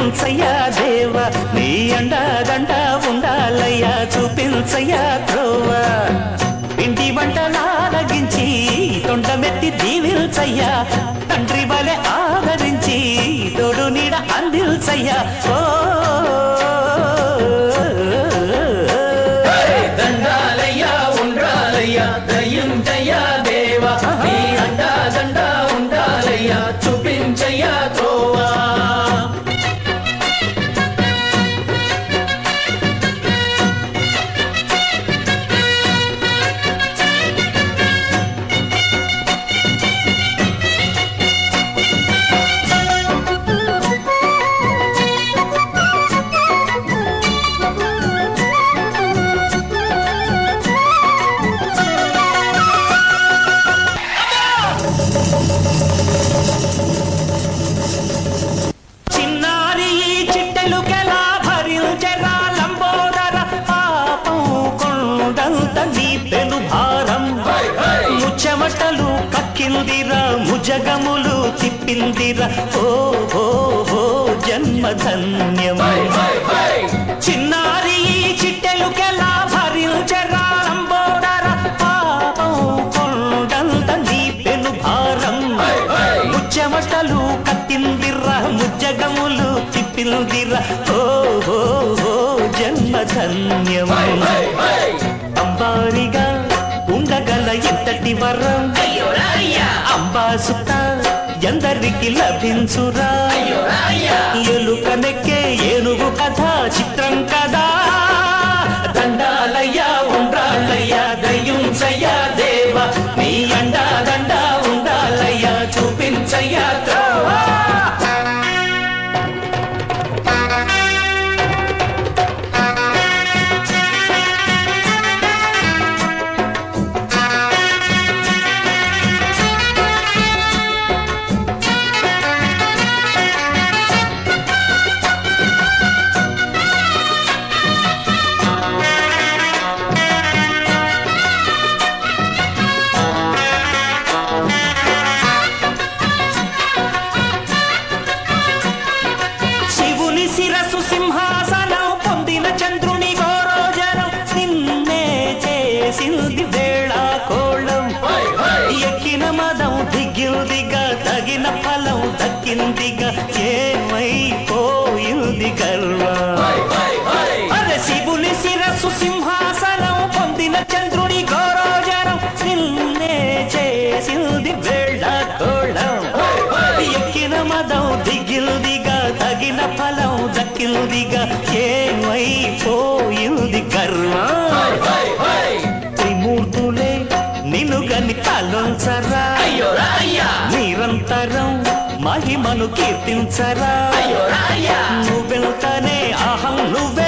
దీవించయ్యా దేవ నీ అండదండ ఉండాలయ్యా చూపించయ్యా త్రోవ ఇంటి వంటలారగించి తొండమెత్తి దీవించయ్యా తండ్రి వలె ఆదరించి తోడు నీడ అందిల్చయ్యా ఓ దండాలయ్యా ఉండాలయ్యా దయించయ్యా దేవా నీ అండదండ ఉండాలయ్యా చూపించయ్యా త్రోవా చెమటలు కక్కిందిరా ముజగములు తిప్పిందిరా ఓ ఓ ఓ జన్మధన్యం చిన్నారి చిట్టెలుకెలా భరించరా లంబోదర పాపం కొండంత నీ పెను భారం ముచ్చెమటలు కత్తిందిరా ముజగములు తిప్పిందిరా ఓ ఓ ఓ జన్మధన్యం అంబారిగా ఉండగల ఎంతటి వరం అంబాసుత ఎందరికి లభించురా ఎలుకనెక్కే ఏనుగు కథ చిత్రం కదా దండాలయ్యా ఉండాలయ్యా దయించయ్యా దేవ నీ అండా దండ ఉండాలయ్యా చూపించయ్యా త్రోవా శిరసు సింహాసనం పొందిన చంద్రుని గోరోజనం నిన్నే చేసింది వేళా కోళం ఎక్కిన మదం దిగిందిగా తగిన ఫలం దక్కిందిగా ఏమైపోయింది గర్వం అరే శివుని శిరసు సింహాసనం పొందిన చంద్రుని గోరోజనం నిన్నే చేసింది వేళా కోళం ఎక్కిన మదం దిగిందిగా తగిన ఫలం దక్కిందిగా ఏమైపోయింది కర్మ త్రిమూర్తులే నిన్ను గని తలొంచరా నిరంతరం మహిమను కీర్తించరా నువ్వెంతనే అహం నువ్వే